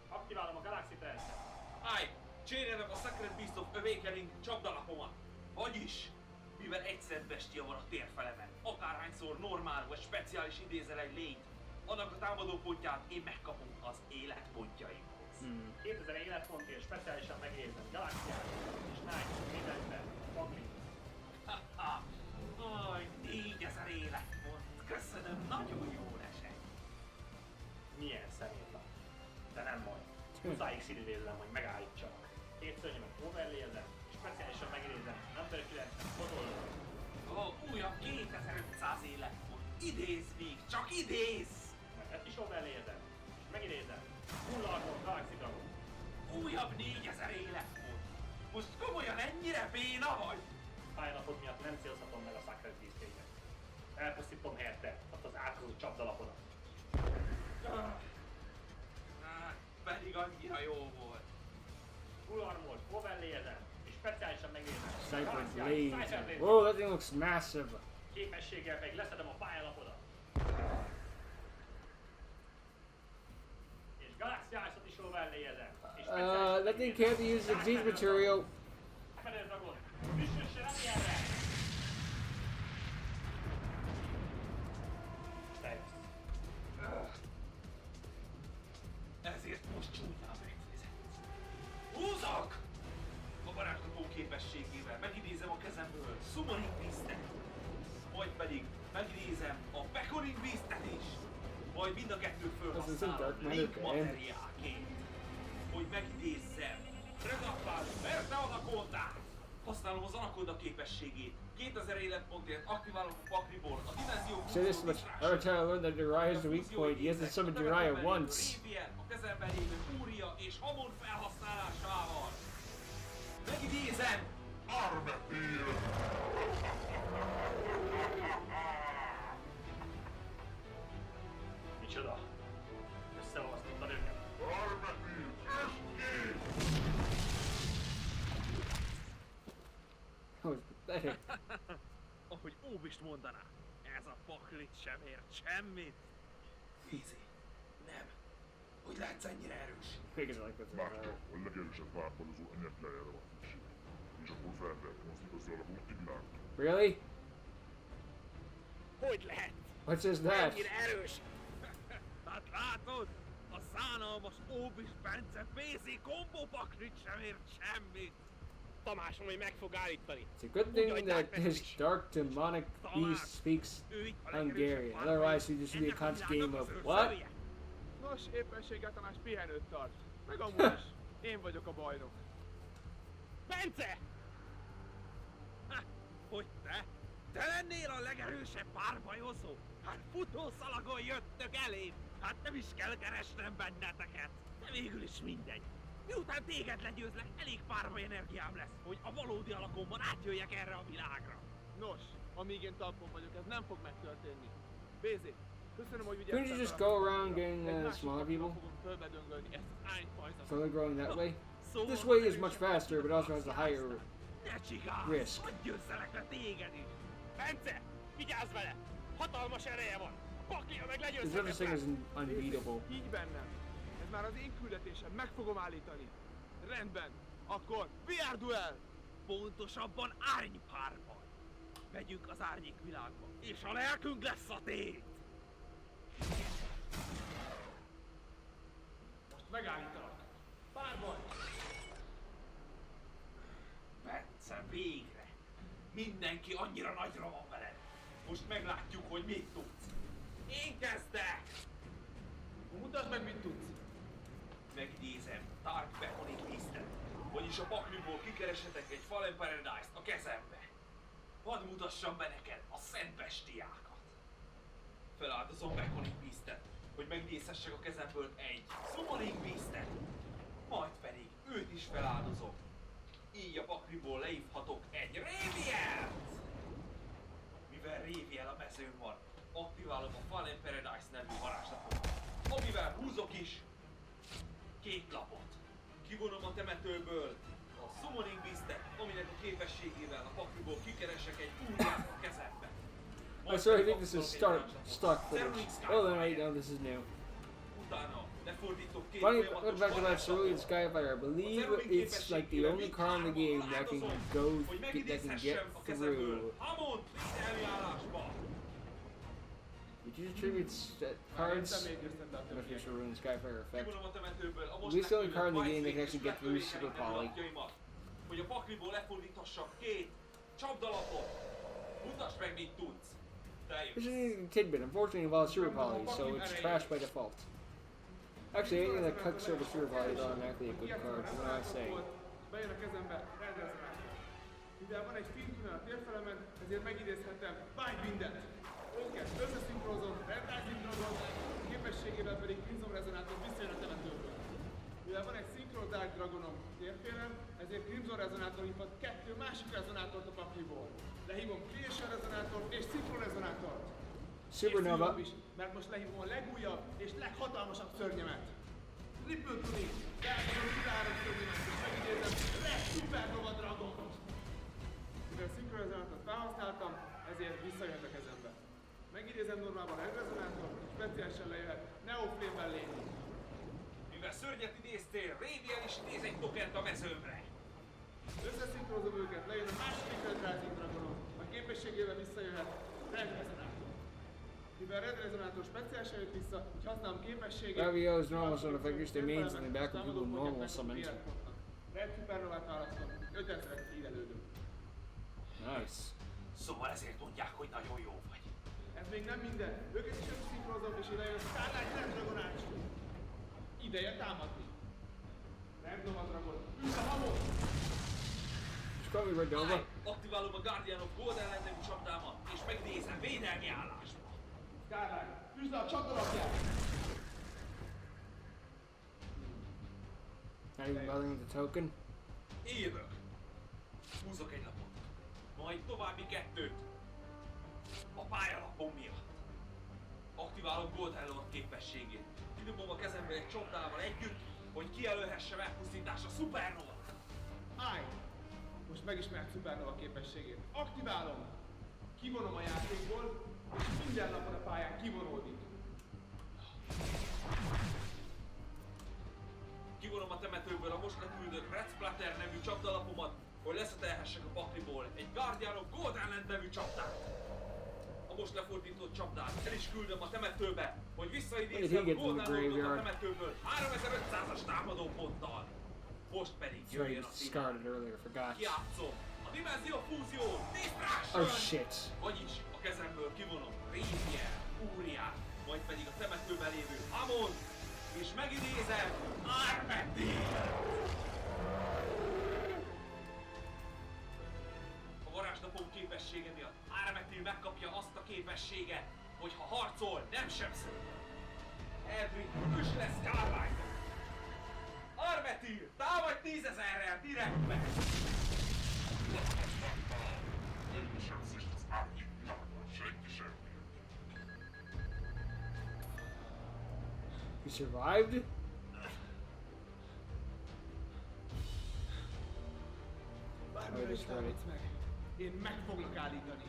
Aktiválom a Galaxy Trance-et. Állj, cserélem a Sacred Beast of Awakening csapdalapomat. Vagyis, mivel egy szent bestia van a térfelemen, akárhányszor normál vagy speciális idézel egy lényt, annak a támadó pontját én megkapom az életpontjaimhoz. 2000 életpontért speciálisan megnézem Galaxiát és Night mindenben, Pagli. Ha-ha! Aj, 4000 életpont! Köszönöm, nagyon jól esett! Milyen szemétlen. De nem baj. Muszáj X-idézem, hogy megállítsanak. Két szörnyemet overlayezem, és speciálisan megnézem Number 9-en fotolom. Ó, újabb 2500 életpont! Idézz még, csak idézz! Mert ezt is overlayezem, és megidézem. Full Armor Galaxy Dragon. Újabb 4000 életpont! Most komolyan ennyire béna vagy? Pályalapod miatt nem célzhatom meg a Sacred Beast-éket. Elpusztítom helyette azt az átkozó csapdalapodat. Pedig annyira jó volt. Full Armor overlayezem, és speciálisan megnézem. Cyber Galaxiát, Blade. Cyber Blade. Whoa, that thing looks massive. Képességgel meg leszedem a pályalapodat. felléjezem. És That thing can't be used as disease material. Fedez dragon! Üssön remélre! Te jössz. Ezért most csúnyán megfizetsz. Húzok! A varázslató képességével megidézem a kezemből Summoning Beastet. Majd pedig megidézem a Beckoning Beastet is. Majd mind a kettőt fölhasználom link materiálként. Hogy megidézzem Redappal Verte Anacondát. Használom az Anaconda képességét. 2000 életpontért aktiválom a Pakriból a dimenzió So this much. Every time I learned that Jiraiya's the weak point, he has to summon Jiraiya once. A kezemben lévő Úria és Hamon felhasználásával. Megidézem! Armetil! Micsoda? Összeolvasztottad őket. Armetil! Ösd ki! That was pathetic. Ahogy Óbist mondaná, ez a paklit sem ért semmit. Easy. Nem. Hogy lehetsz ennyire erős? Because I like this. Másnap a legerősebb párbalozó energiájára van szükség. És akkor fel lehet mozdítani a multivilágot. Really? Hogy lehet? What says that? Ennyire erős? Hát látod? A szánalmas Óbist Bence PC kombó paklit sem ért semmit. Tamásom, hogy meg fog állítani. It's a good thing that his dark demonic beast speaks Ő itt a Hungarian. legerősebb Otherwise, he'd just be a ennek constant világnak game az of őrszörje. what? Nos, éppenséggel Tamás pihenőt tart. Meg amúgy is. Én vagyok a bajnok. Bence! Ha, hogy te? Te lennél a legerősebb párbajozó? Hát futószalagon jöttök elém! Hát nem is kell keresnem benneteket! De végül is mindegy. Miután téged legyőzlek, elég párbaj energiám lesz, hogy a valódi alakomban átjöjjek erre a világra. Nos, amíg én talpon vagyok, ez nem fog megtörténni. Bézé, köszönöm, hogy Couldn't vigyáztál. you just rá. go around getting Egy másik smaller napon people? fogom fölbedöngölni ezt az ányfajzat. Slowly growing that way? Szóval This way is much faster, but also has a higher ne csigálj! risk. Hadd győzzelek le téged is! Bence, vigyázz vele! Hatalmas ereje van! A paklia meg This legyőzhetetlen! other thing is unbeatable. Így bennem. Ez már az én küldetésem, meg fogom állítani. Rendben. Akkor VR duel! Pontosabban árnypárbaj. Megyünk az árnyék világba, és a lelkünk lesz a tét! Most megállítalak. Párbaj! Bence, végre! Mindenki annyira nagyra van veled. Most meglátjuk, hogy mit tudsz. Én kezdek! Mutasd meg, mit tudsz. Megidézem Dark Beckoning Beastet, vagyis a pakliból kikereshetek egy Fallen Paradise-t a kezembe. Hadd mutassam be neked a szent bestiákat. Feláldozom Beckoning Beastet, hogy megidézhessek a kezemből egy Summoning Beastet. Majd pedig őt is feláldozom. Így a pakliból leívhatok egy Ravielt! Mivel Raviel a mezőn van, aktiválom a Fallen Paradise nevű varázslatot, amivel húzok is két lapot. Kivonom a temetőből a Summoning Beastet, aminek a képességével a pakliból kikeresek egy újját a kezembe. I sorry, I think this is stock footage. Oh, then wait, no, this is new. Utána lefordítok két Funny, folyamatos look back to that varázslatot. Cerulean Skyfire. I believe it's like the only car in the game that can go, that can get through. Hamont, védelmi állásba! Did you attribute cards? Szerintem még győztem, de a Must be többiek. Cerulean Skyfire effect. Kivonom a temetőből a At least the only card in the game that can legkülönbözőbb actually get through Super Poly. lapjaimat, hogy a pakliból lefordíthassak két csapdalapot. Mutasd meg, mit tudsz. Te This jössz. is a tidbit. Unfortunately, it involves Super Poly, so it's trash by default. Actually, anything that cuts over Super Poly is automatically a good card. What am I saying? Bejön a kezembe, rendezem rá. Mivel van egy fénykülön a térfelemen, ezért megidézhetem Bindwindet. Őket összeszinkronozom, Rendezing Dragon, képességével pedig Crimson Resonátor visszajön a temetőből. Mivel van egy Synchro Dark Dragonom térfélen, ezért Crimson Resonátor hívhat kettő másik rezonátort a pakliból. Lehívom Creation Rezonátort és Synchro Rezonátort. Supernova. És jobb is, mert most lehívom a legújabb és leghatalmasabb szörnyemet. Triple Tuning, felhívom kivárom szörnyemet és megidézem Red Supernova Dragont. Mivel Synchro Rezonátort felhasználtam, ezért visszajött a kezembe. Megidézem normálban Red Rezonátort, és speciálisan lejöhet Neo Flame-ben léni. Mivel szörnyet idéztél, Raviel is idéz egy tokent a mezőmre. Összeszinkrozom őket, lejön a második Red Rising Dragonom. A képességével visszajöhet Red Resonátor. Mivel Red Resonátor speciálisan jött vissza, így használom képességét. Ravio's normal sort of figures, they mainly back when people normal summoned. Red Supernovát választom, 5000-et hílelődöm. Nice. Szóval ezért mondják, hogy nagyon jó vagy. Ez még nem minden. Őket is összeszinkrozom, és ide jön Starlight Red Dragon Arch. Ideje támadni. Red Nova Dragon, üld a hamot! Just call me Red Nova. Aktiválom a Guardian of Gold ellen nevű csapdámat, és megnézem védelmi állásba. Starlight, üsd a csapdarabját! Not even bothering with the token. Jövök. Húzok egy lapot. Majd további 2. A pályalapom miatt. Aktiválom Gold Lord képességét. Kidobom a kezembe egy csapdával együtt, hogy kijelölhessem elpusztításra Supernova. Állj! Most megismert Supernova képességét. Aktiválom! Kivonom a játékból, és minden napon a pályán kivonódik. Kivonom a temetőből a most leküldött Red Splatter nevű csapdalapomat, hogy leszetelhessek a pakliból egy Guardian of Gold Island nevű csapdát. A most lefordított csapdát el is küldöm a temetőbe, hogy visszaidézzem a Gold Islandot a temetőből 3500-as támadóponttal. Most pedig Sorry, jöjjön you a discarded színál. earlier, forgot. Kijátszom a Dimenzió Fúzió Distraction! Oh shit. Vagyis a kezemből kivonom Raviel, Fúriát, majd pedig a temetőben lévő Hamon, és megidézem Armetil! A varázsnapom képessége miatt Armetil megkapja azt a képességet, hogy ha harcol, nem sebző. Edric, üsd le Starlight-ot! Armetil, támadj 10.000-rel direktbe! You survived? Bármilyen is támadsz meg, én meg foglak állítani.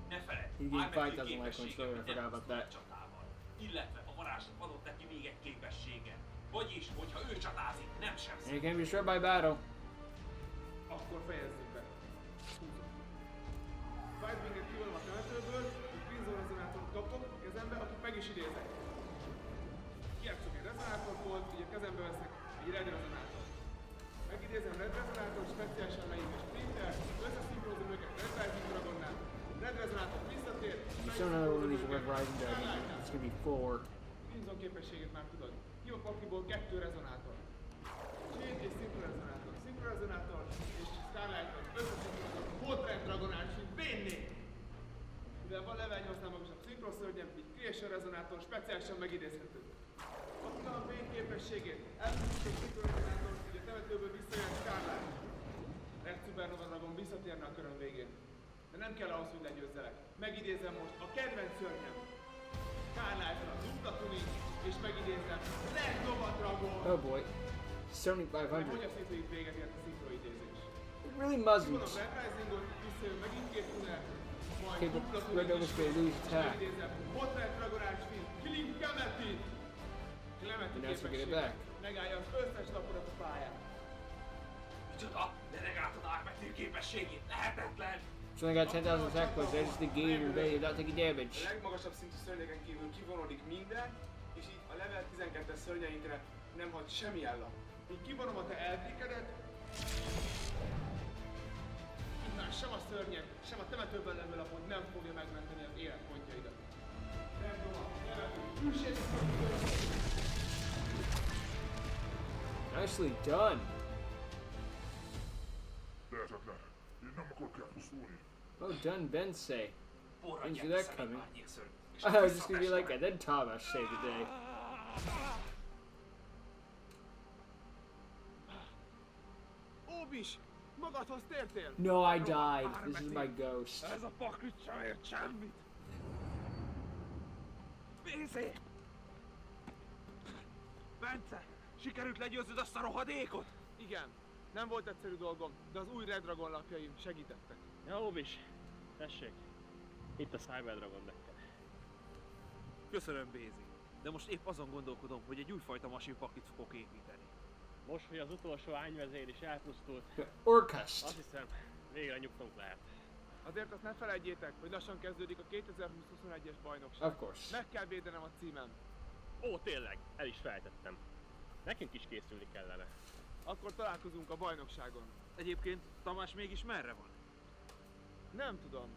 Ne feledd, He gained Armetil 5,000 life points képessége, earlier, I hogy forgot about that. csatával. Illetve a varázsnap adott neki még egy képességet. Vagyis, hogyha ő csatázik, nem And sebzik. you can be destroyed by battle. Akkor fejezzük be. Fightwinget kivonom a temetőből, és Crimson Rezonátort kapok a kezembe, akit meg is idézek. Kijátszok egy rezonátort volt, így a kezembe veszek egy Red Rezonátort. Megidézem Red Rezonátort, speciálisan leírom egy sprinter, összeszinkrozom őket Red Rising Dragonnál. Red Rezonátor visszatér, You still another one of these Red Rising Dragon. It's gonna be 4. Crimson képességet már tudod. Ki a pakliból 2 rezonátor. Chain és Synchrorezonátor. Synchrorezonátor és Starlight-ot összeszinkrozom. Hot Dragon Arch-int bénné! Mivel van level 8-nál magasabb szinkronszörnyem, így Creation Rezonátor speciálisan megidézhető. Adtam a Bane képességét, elpusztítom Synchrorezonátor, így a temetőből visszajön Starlight. Red Supernova Dragon visszatérne a körön végén. De nem kell ahhoz, hogy legyőzzelek. Megidézem most a kedvenc szörnyem. Starlight-ra dupla tuning, és megidézem Red Nova Dragon. Oh boy. Hogy 7,500. a szintén véget ért a szinkroidézés. It really Kivonom mustn't. Red Risingot, visszajön megint 2 tuner, majd Okay, but dupla Red tuning Nova's is, gonna lose és attack. megidézem Hot Red Dragon Archfiend, Killing Clementi! Clementi And that's what we get it képessége. back. Megállja az összes lapodat a pályán. Micsoda? Delegáltad Armetil képességét? Lehetetlen! It's only got 10,000 attack points. They just negate your ability without taking A damage. legmagasabb szintű szörnyeken kívül kivonódik minden, és így a level 12-es szörnyeinkre nem hagy semmi ellen. Így kivonom a te eltékedet, így már sem a szörnyek, sem a temetőben levő lapod nem fogja megmenteni az életpontjaidat. Nem tudom, üssétek Nicely done. Lehetetlen. Én nem akarok elpusztulni. Well done, Bensei. Didn't see that coming. És I was just gonna be like, and then Thomas saved the day. Óbis! Magadhoz tértél! No, I died. This is my ghost. Ez a paklit sem ért semmit! Bézé! Bence! Sikerült legyőznöd azt a rohadékot? Igen, nem volt egyszerű dolgom, de az új Red Dragon lapjaim segítettek. Ja, Óbis, tessék. Itt a Cyber Dragon decked. Köszönöm, Bézi. De most épp azon gondolkodom, hogy egy újfajta masinpaklit fogok építeni. Most, hogy az utolsó ányvezér is elpusztult, The Orcust. azt hiszem, végre nyugtunk lehet. Azért azt ne felejtjétek, hogy lassan kezdődik a 2020-21-es bajnokság. Of course. Meg kell védenem a címem. Ó, tényleg, el is felejtettem. Nekünk is készülni kellene. Akkor találkozunk a bajnokságon. Egyébként Tamás mégis merre van? Nem tudom.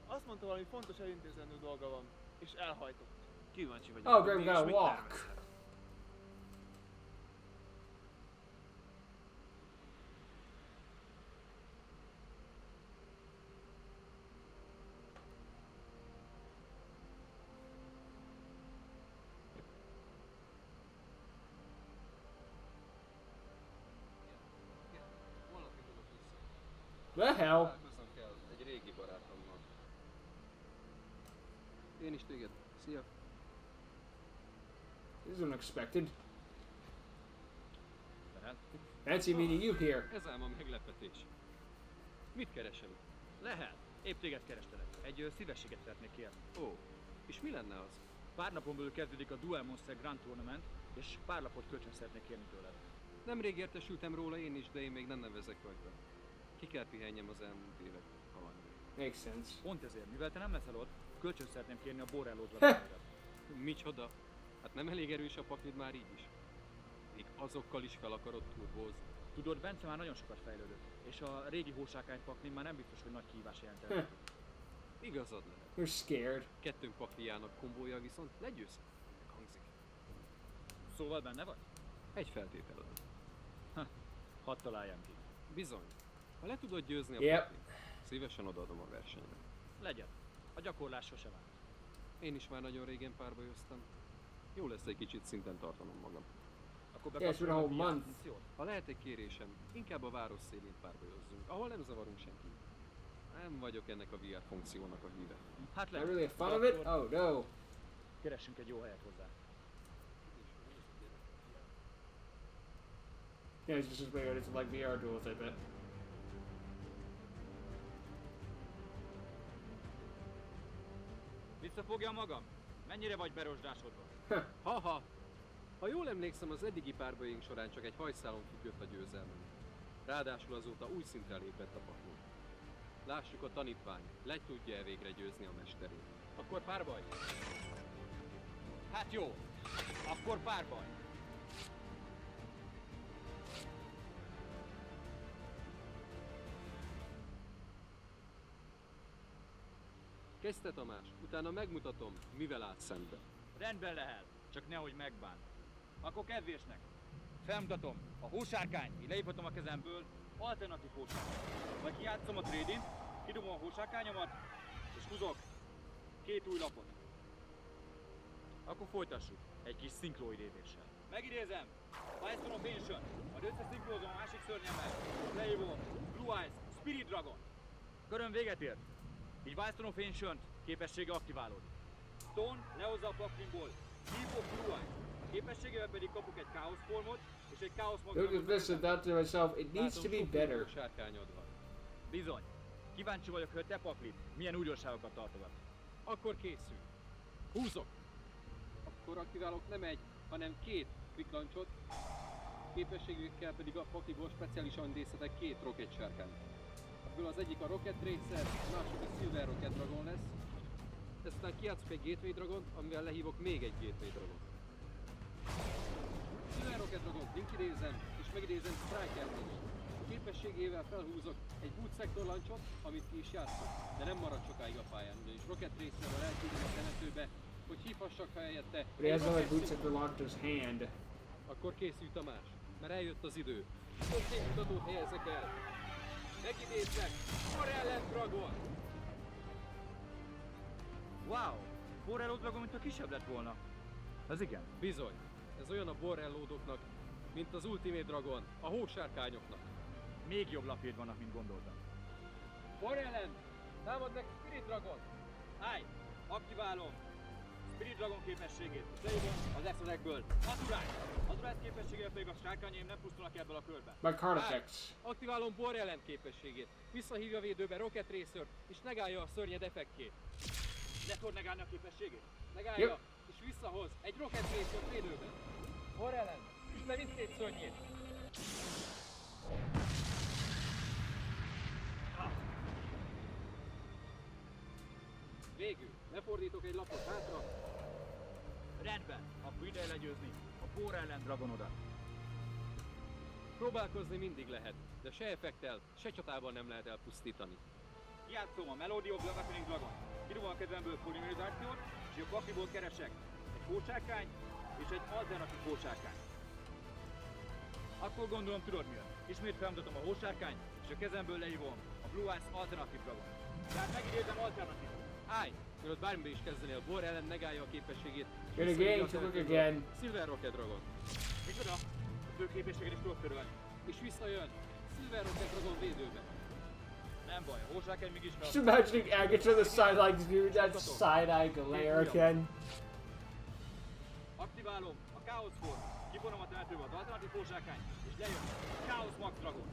Azt mondta, valami fontos elintézendő dolga van. És elhajtott. Kíváncsi vagyok. Oh, hogy great, we mégis gotta mit walk. tervezhet. The hell? Találkoznom kell egy régi barátommal. Én is téged. Szia! This is unexpected. Tehát? Fancy meeting you here. Ez ám a meglepetés. Mit keresel? Lehet. Épp téged kerestelek. Egy szívességet szeretnék kérni. Ó, és mi lenne az? Pár napon belül kezdődik a Duel Monster Grand Tournament, és pár lapot kölcsön szeretnék kérni tőled. Nemrég értesültem róla én is, de én még nem nevezek rajta. Ki kell pihenjem az elmúlt évek kalandjai. Makes sense. Pont ezért, mivel te nem leszel ott, kölcsön szeretném kérni a Borrello Heh. dragonodat. Micsoda? Hát nem elég erős a paklid már így is? Még azokkal is fel akarod turbózni. Tudod, Bence már nagyon sokat fejlődött, és a régi hósákány paklim már nem biztos, hogy nagy kihívás jelent Heh. el. Igazad lehet. You're scared. Kettőnk paklijának kombója viszont legyőz. Hangzik. Szóval benne vagy? Egy feltétellel. Hadd találjam ki. Bizony. Ha le tudod győzni a Yep. paklit, szívesen odaadom a versenyre. Legyen. A gyakorlás sosem áll. Én is már nagyon régen párbajoztam. Jó lesz egy kicsit szinten tartanom magam. Akkor Yeah, it's been a whole bekapcsolom month. funkciót? Ha lehet egy kérésem, inkább a város szélén párbajozzunk, ahol nem zavarunk senkit. Nem vagyok ennek a VR funkciónak a híve. Hát Not legyen. really a fan of it? Akkor Oh no. Keressünk egy jó helyet hozzá. Yeah, it's just weird. It's like VR duels, I bet. Visszafogja magam? Mennyire vagy berosdásodva? Haha! Ha jól emlékszem, az eddigi párbajaink során csak egy hajszálon függött a győzelmem. Ráadásul azóta új szintre lépett a pakli. Lássuk a tanítvány, le tudja-e végre győzni a mesterét. Akkor párbaj? Hát jó. Akkor párbaj. Kezdte Tamás, utána megmutatom, mivel áll szembe. Rendben lehet, csak nehogy megbánt. Akkor kedvésnek. Felmutatom, a hósárkány, így leívhatom a kezemből, alternatív hósárkány. Majd kijátszom a tradint, kidobom a hósárkányomat, és húzok 2 új lapot. Akkor folytassuk, egy kis szinkroidézéssel. Megidézem, Firestorm of Ancient, majd összeszinkrózom a másik szörnyemmel, és leívom Blue Eyes Spirit Dragon. Köröm véget ért. Így Firestorm of Ancient képessége aktiválódik. Stone lehozza a paklimból Deep of Blue Eyes, képességével pedig kapok egy Chaos Formot és egy Chaos Look at this and thought to myself, it needs to be better. Sárkányod van. Bizony. Kíváncsi vagyok, hogy te paklit milyen újdonságokat tartogat. Akkor készül. Húzok! Akkor aktiválok nem egy, hanem 2 quick launchot. Képességükkel pedig a pakliból speciálisan díszítek 2 rocket sárkányt. Ebből az egyik a Rocket Racer, a másik a Silver Rocket Dragon lesz. Ezután kijátszok egy Gateway Dragon, amivel lehívok még egy Gateway Dragon. Silver Rocket Dragon idézem, és megidézem Striker-től is. Képességével felhúzok egy Boot Sector Launchot, amit ki is játszok, de nem marad sokáig a pályán, ugyanis Rocket Racer-vel elküldöm a temetőbe, hogy hívhassak helyette. But he has no like boots at the launcher's hand. Akkor készül Tamás, mert eljött az idő. Egy mutatót helyezek el. Megidézzek! Borrello Dragon! Wow! Borrello Dragon, mintha kisebb lett volna. Ez igen. Bizony, ez olyan a Borrellódoknak, mint az Ultimate Dragon, a hósárkányoknak. Még jobb lapjét vannak, mint gondoltam. Borrello! Támad meg Spirit Dragon! Állj! Aktiválom! Spirit Dragon képességét. Leívom az eszönekből. Azurány! Azurány képességével pedig a sárkányaim nem pusztulnak ebből a körbe. My card effects. Aktiválom Borrello képességét. Visszahívja védőbe Rocket Racer-t, és negálja a szörnyed effektjét. Ne tud negálni a képességét? Negálja! Yep. és visszahoz egy rocketrészot védőben. Borellen, üsd le mindkét szörnyét! Végül, lefordítok egy lapot hátra. Rendben, akkor ideje legyőzni a Borellen dragonodat. Próbálkozni mindig lehet, de se effektel, se csatában nem lehet elpusztítani. Játszom a Melody of the Awakening Dragon. Kidobom a kezemből polymerizációt, és a pakliból keresek egy hósárkány és egy alternatív hósárkány. Akkor gondolom tudod mi jön. Ismét felmutatom a hósárkányt, és a kezemből leívom a Blue Eyes Alternatív Dragon. Tehát megidézem alternatív. Állj! Mielőtt bármibe is kezdenél, Borellen megállja a képességét. You're the game to look again. Silver Rocket Dragon. Micsoda? A fő képességet is tudod törölni. És visszajön Silver Rocket Dragon védőbe. Nem baj, a hósárkány mégis Just imagining Agatha the side like dude, that side-eye glare again. Aktiválom a Chaos Form, kivonom a temetőből az alternatív hósárkányt, és lejön a Chaos Max Dragon.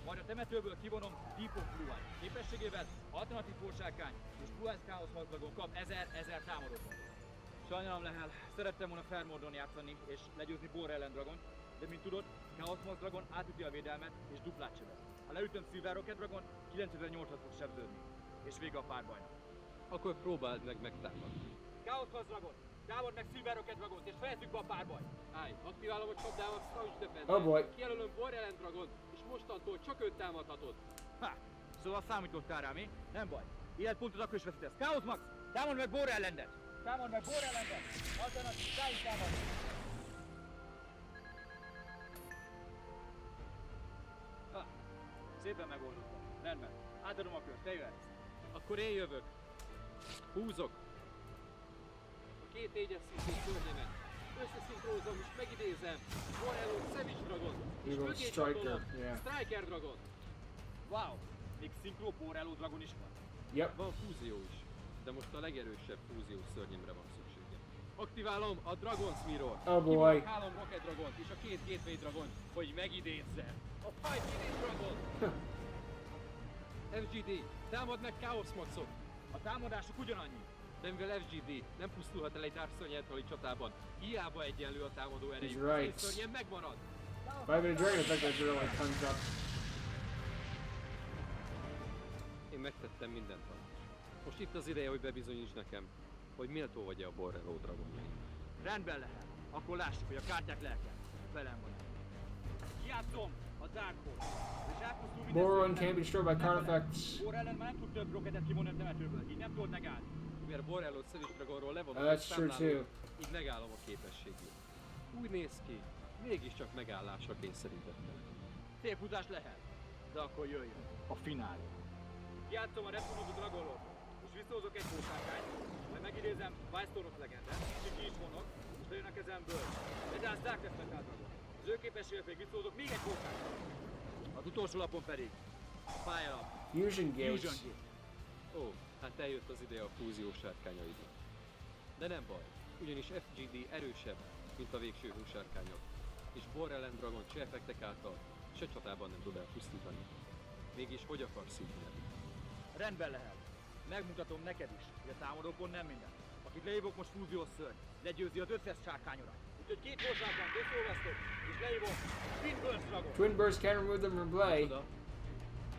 Majd a temetőből kivonom Deep of Blue Eyes képességével, alternatív hósárkány és Blue Eyes Chaos Max Dragon kap 1000 támadópont. Sajnálom Lehel, szerettem volna Fairmordon játszani és legyőzni Borellen Dragon, de mint tudod, Chaos Max Dragon átüti a védelmet és duplát sebez. Ha leütöm Silver Rocket Dragon, 9800 fog sebződni, és vége a párbajnak. Akkor próbáld meg megtámadni. Chaos Max Dragon, támad meg Silver Rocket Dragont, és fejezzük be a párbajt! Állj, aktiválom a csapdámat Crouch Defense. Oh boy. Kijelölöm Borellen Dragon, és mostantól csak őt támadhatod. Ha! Szóval számítottál rám, mi? Nem baj. Életpontot akkor is veszítesz. Chaos Max! Támad meg Borellendet! Támad meg Borellendet! Alternatív, ráig támad! Ha! Szépen megoldottam. Rendben. Átadom a kört, te jöhetsz. Akkor én jövök. Húzok. A két égyes szintű szörnyemet. Összeszinkrózom és megidézem. Borellon Savage Dragon. És Evil mögé Striker, csatolom yeah. Striker Dragon. Wow! Még szinkro Borello Dragon is van. Yep. Van fúzió is, de most a legerősebb fúziós szörnyemre van szüksége. Aktiválom a Dragon's Mirror. Oh boy. Kivonok 3 Rocket Dragont és a 2 Gateway Dragon, hogy megidézzem. A Fight Minute Dragon. FGD, támad meg Chaos Maxot. A támadásuk ugyanannyi. De mivel FGD nem pusztulhat el egy Dark Szörnyeltali csatában, hiába egyenlő a támadó erejük, He's right. az egy szörnyen megmarad. Five-minute dragon effect that really comes up. Én megtettem mindent, Tanos. Most itt az ideje, hogy bebizonyíts nekem, hogy méltó vagy-e a Borrello dragonjai. Rendben lehet. Akkor lássuk, hogy a kártyák lelke velem van. Játszom a Dark Horse. És elpusztul minden Boron szörny can't be destroyed by card effects. Borellen már nem tud több rocketet kivonni a temetőből, így nem tudod megállni. Mivel Borrello Savage Dragonról levonom That's true too. így megállom a képességét. Úgy néz ki, mégiscsak megállásra kényszerítettem. Térfutás lehet, de akkor jöjjön a finálé. Játszom a Return of the Dragonról, és visszahozok egy hósárkányt, majd megidézem Wildstorm legendet, és ki is vonok, és lejön a kezemből. Legyen Darkness Metal Dragon. Az ő képességét még visszahozok még egy hósárkányt. Az utolsó lapon pedig a pályalap. Fusion Fusion gates. Gate. Ó, hát eljött az ideje a fúziós sárkányaidnak. De nem baj, ugyanis FGD erősebb, mint a végső húsárkányok, és Borellen Dragon se effektek által, se csatában nem tud elpusztítani. Mégis hogy akarsz így nyerni? Rendben lehet. Megmutatom neked is, hogy a támadópont nem minden. Akit leívok most fúziós szörny, legyőzi az összes sárkányodat. Úgyhogy két hósárkányt összeolvasztok, és leívom Twin Burst Dragon. Twin burst can't remove them from play. Oda.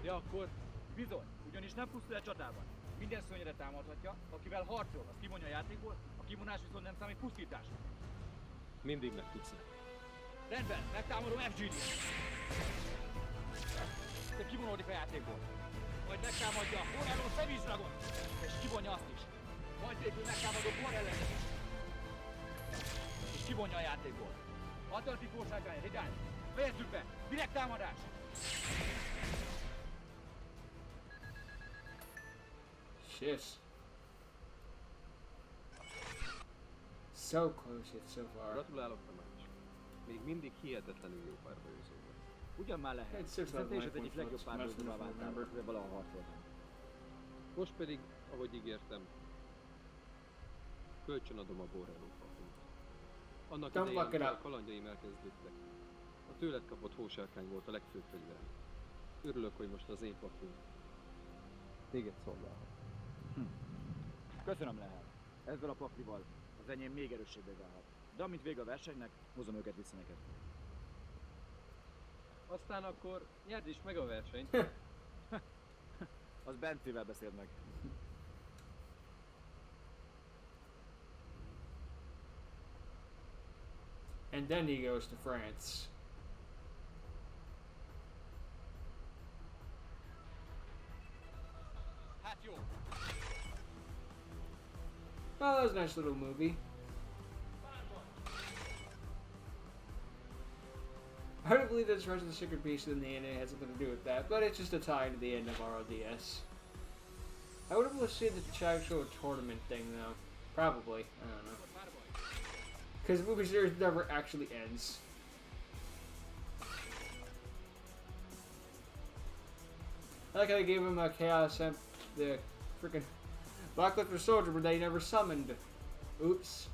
De akkor bizony, ugyanis nem pusztul el csatában. Minden szörnyre támadhatja, akivel harcol, az kivonja a játékból, a kivonás viszont nem számít pusztításra. Mindig meg tudsz neki. Rendben, megtámadom FGD-t. Te kivonódik a játékból. Majd megtámadja a Borrello Savage Dragon, és kivonja azt is. Majd végül megtámadom Borrellet is. És kivonja a játékból. Alternatív országány, Rigány. Fejezzük be! Direkt támadás! Shit. So close yet so far. Gratulálok, Tamás. Még mindig hihetetlenül jó párbajozó vagy. Ugyan már lehet. It's six Hiszen te is out az of egyik nine legjobb points. párbajozóvá Most váltál, remember. hogy valaha harcoltam. Most pedig, ahogy ígértem, kölcsönadom a Borrello papírt. Annak Don't idején, fuck it amikor up. a kalandjaim elkezdődtek, a tőled kapott hósárkány volt a legfőbb fegyverem. Örülök, hogy most az én papír téged szolgálhat. Köszönöm lehet. Ezzel a paklival az enyém még erősebbé válhat. De amint vége a versenynek, hozom őket vissza neked. Aztán akkor nyerd is meg a versenyt. Az Bentleyvel beszéld meg. And then he goes to France. Hát jó. Well, that was a nice little movie. I don't believe that's Rise of the Sacred Beast in the end it has something to do with that, but it's just a tie to the end of RLDS. I would have loved to see the actual tournament thing though. Probably. I don't know. Because the movie series never actually ends. I like how they gave him a Chaos Imp, the freaking Blacklifter Soldier, but they never summoned. Oops.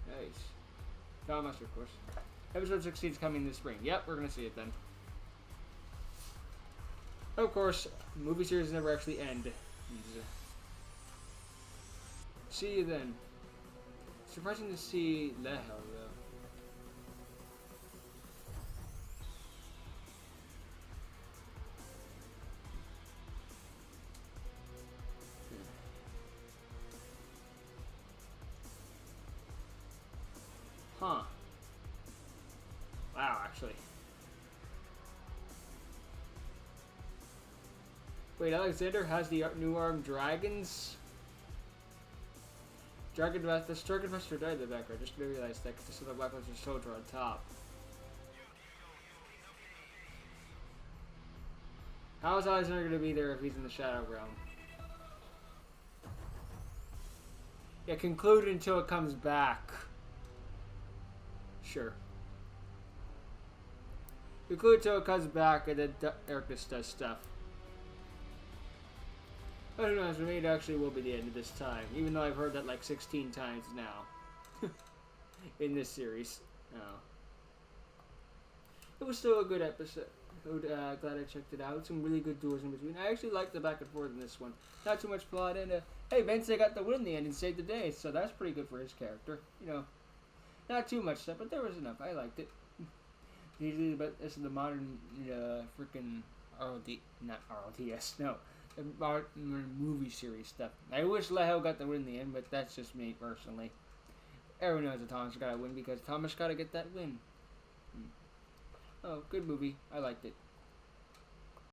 Nice. Dawn Master, of course. Episode 16 is coming this spring. Yep, we're gonna see it then. Of course, movie series never actually end. See you then. Surprising to see Lehel though. Huh. Wow, actually. Wait, Alexander has the new armed dragons? This Dragon Master died in the background. Just realized that because I saw the Blackluster Soldier on top. How is Alexander going to be there if he's in the Shadow Realm? Yeah, conclude until it comes back. Sure. Conclude until it comes back and then Ericus does stuff. But who knows, maybe it actually will be the end of this time, even though I've heard that like 16 times now. In this series. Oh. It was still a good episode. Glad I checked it out. Some really good duels in between. I actually liked the back and forth in this one. Not too much plot, and hey, Bensei got the win in the end and saved the day, so that's pretty good for his character. You know, not too much stuff, but there was enough. I liked it. Usually, but this is the modern freaking not RLDS, no. Movie series stuff. I wish Lehel got the win in the end, but that's just me personally. Everyone knows that Thomas got to win because Thomas got to get that win. Oh, good movie. I liked it.